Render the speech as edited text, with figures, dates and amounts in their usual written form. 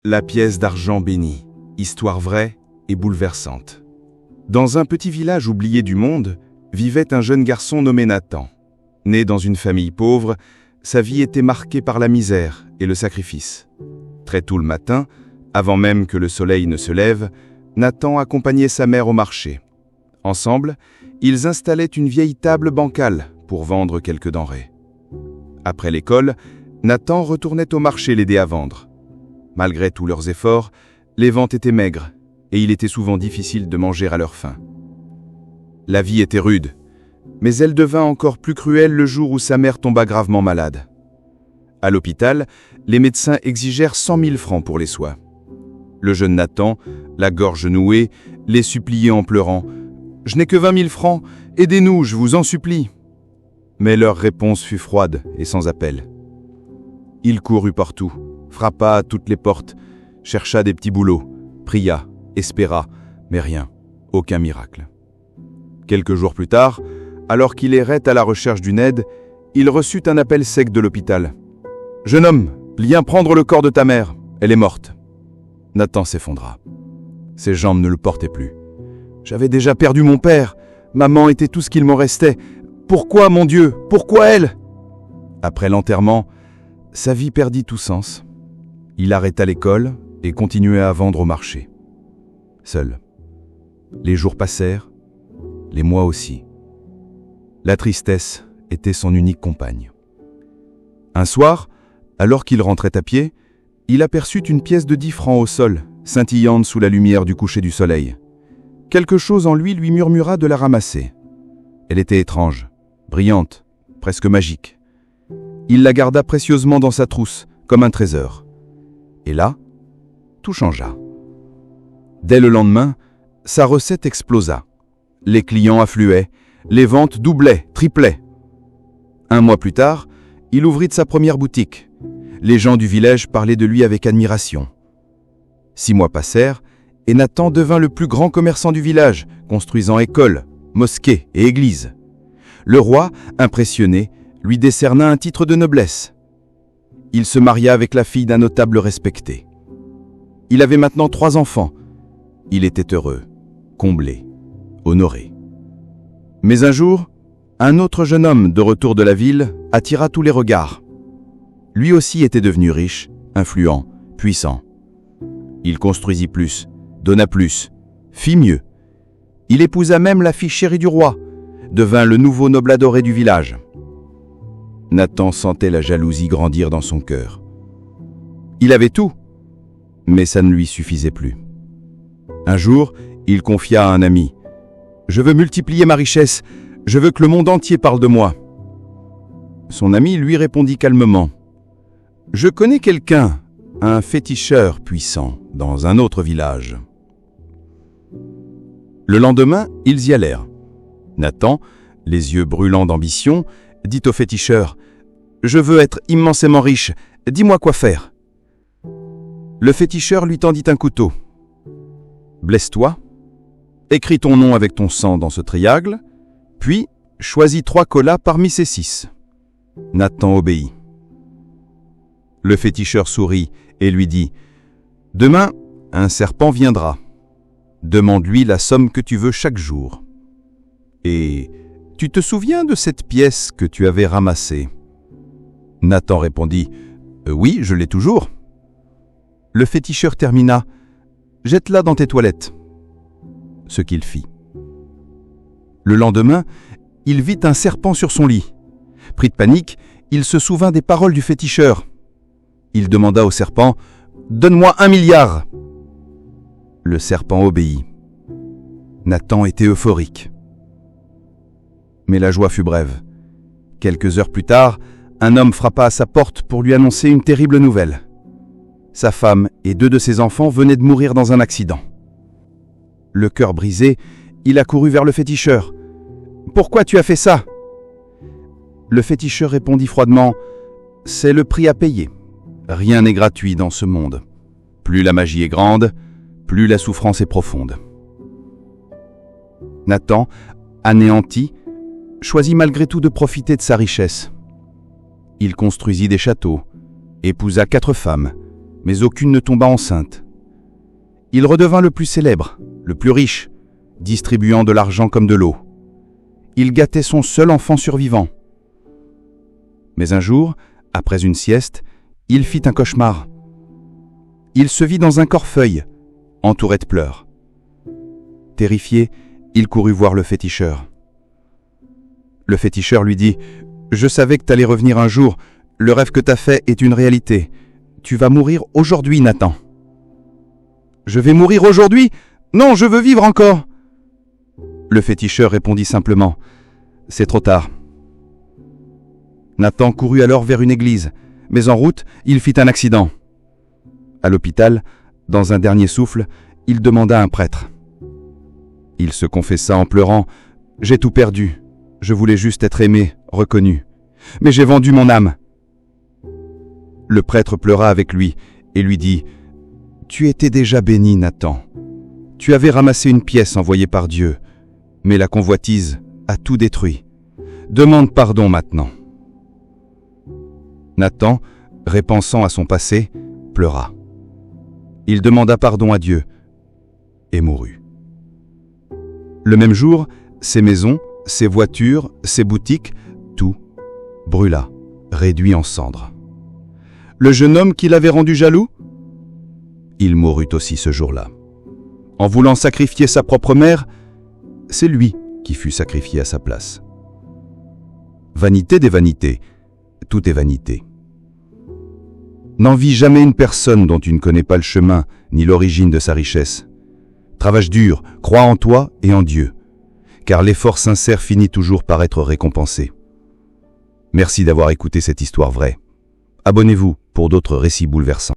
La pièce d'argent bénie, histoire vraie et bouleversante. Dans un petit village oublié du monde, vivait un jeune garçon nommé Nathan. Né dans une famille pauvre, sa vie était marquée par la misère et le sacrifice. Très tôt le matin, avant même que le soleil ne se lève, Nathan accompagnait sa mère au marché. Ensemble, ils installaient une vieille table bancale pour vendre quelques denrées. Après l'école, Nathan retournait au marché l'aider à vendre. Malgré tous leurs efforts, les ventes étaient maigres et il était souvent difficile de manger à leur faim. La vie était rude, mais elle devint encore plus cruelle le jour où sa mère tomba gravement malade. À l'hôpital, les médecins exigèrent 100 000 francs pour les soins. Le jeune Nathan, la gorge nouée, les suppliait en pleurant « Je n'ai que 20 000 francs, aidez-nous, je vous en supplie !» Mais leur réponse fut froide et sans appel. Il courut partout, frappa à toutes les portes, chercha des petits boulots, pria, espéra, mais rien, aucun miracle. Quelques jours plus tard, alors qu'il errait à la recherche d'une aide, il reçut un appel sec de l'hôpital. « Jeune homme, viens prendre le corps de ta mère, elle est morte. » Nathan s'effondra. Ses jambes ne le portaient plus. « J'avais déjà perdu mon père, maman était tout ce qu'il m'en restait. Pourquoi, mon Dieu, pourquoi elle ?» Après l'enterrement, sa vie perdit tout sens. Il arrêta l'école et continuait à vendre au marché. Seul. Les jours passèrent, les mois aussi. La tristesse était son unique compagne. Un soir, alors qu'il rentrait à pied, il aperçut une pièce de 10 francs au sol, scintillante sous la lumière du coucher du soleil. Quelque chose en lui murmura de la ramasser. Elle était étrange, brillante, presque magique. Il la garda précieusement dans sa trousse, comme un trésor. Et là, tout changea. Dès le lendemain, sa recette explosa. Les clients affluaient, les ventes doublaient, triplaient. Un mois plus tard, il ouvrit sa première boutique. Les gens du village parlaient de lui avec admiration. 6 mois passèrent, et Nathan devint le plus grand commerçant du village, construisant écoles, mosquées et églises. Le roi, impressionné, lui décerna un titre de noblesse. Il se maria avec la fille d'un notable respecté. Il avait maintenant 3 enfants. Il était heureux, comblé, honoré. Mais un jour, un autre jeune homme de retour de la ville attira tous les regards. Lui aussi était devenu riche, influent, puissant. Il construisit plus, donna plus, fit mieux. Il épousa même la fille chérie du roi, devint le nouveau noble adoré du village. Nathan sentait la jalousie grandir dans son cœur. Il avait tout, mais ça ne lui suffisait plus. Un jour, il confia à un ami « Je veux multiplier ma richesse, je veux que le monde entier parle de moi. » Son ami lui répondit calmement « Je connais quelqu'un, un féticheur puissant, dans un autre village. » Le lendemain, ils y allèrent. Nathan, les yeux brûlants d'ambition, dit au féticheur « Je veux être immensément riche, dis-moi quoi faire. » Le féticheur lui tendit un couteau. « Blesse-toi, écris ton nom avec ton sang dans ce triangle, puis choisis 3 colas parmi ces 6. » Nathan obéit. Le féticheur sourit et lui dit « Demain, un serpent viendra. Demande-lui la somme que tu veux chaque jour. Et tu te souviens de cette pièce que tu avais ramassée ?» Nathan répondit « Oui, je l'ai toujours. » Le féticheur termina « Jette-la dans tes toilettes. » Ce qu'il fit. Le lendemain, il vit un serpent sur son lit. Pris de panique, il se souvint des paroles du féticheur. Il demanda au serpent « Donne-moi 1 milliard !» Le serpent obéit. Nathan était euphorique. Mais la joie fut brève. Quelques heures plus tard, un homme frappa à sa porte pour lui annoncer une terrible nouvelle. Sa femme et 2 de ses enfants venaient de mourir dans un accident. Le cœur brisé, il accourut vers le féticheur. « Pourquoi tu as fait ça ?» Le féticheur répondit froidement « C'est le prix à payer. Rien n'est gratuit dans ce monde. Plus la magie est grande, plus la souffrance est profonde. » Nathan, anéanti, choisit malgré tout de profiter de sa richesse. Il construisit des châteaux, épousa 4 femmes, mais aucune ne tomba enceinte. Il redevint le plus célèbre, le plus riche, distribuant de l'argent comme de l'eau. Il gâtait son seul enfant survivant. Mais un jour, après une sieste, il fit un cauchemar. Il se vit dans un corfeuille, entouré de pleurs. Terrifié, il courut voir le féticheur. Le féticheur lui dit « Je savais que t'allais revenir un jour. Le rêve que t'as fait est une réalité. Tu vas mourir aujourd'hui, Nathan. »« Je vais mourir aujourd'hui ? Non, je veux vivre encore !» Le féticheur répondit simplement « C'est trop tard. » Nathan courut alors vers une église, mais en route, il fit un accident. À l'hôpital, dans un dernier souffle, il demanda un prêtre. Il se confessa en pleurant « J'ai tout perdu. Je voulais juste être aimé, reconnu. Mais j'ai vendu mon âme. » Le prêtre pleura avec lui et lui dit « Tu étais déjà béni, Nathan. Tu avais ramassé une pièce envoyée par Dieu, mais la convoitise a tout détruit. Demande pardon maintenant. » Nathan, repensant à son passé, pleura. Il demanda pardon à Dieu et mourut. Le même jour, ses maisons, ses voitures, ses boutiques, tout brûla, réduit en cendres. Le jeune homme qui l'avait rendu jaloux, il mourut aussi ce jour-là. En voulant sacrifier sa propre mère, c'est lui qui fut sacrifié à sa place. Vanité des vanités, tout est vanité. N'envie jamais une personne dont tu ne connais pas le chemin ni l'origine de sa richesse. Travaille dur, crois en toi et en Dieu, car l'effort sincère finit toujours par être récompensé. Merci d'avoir écouté cette histoire vraie. Abonnez-vous pour d'autres récits bouleversants.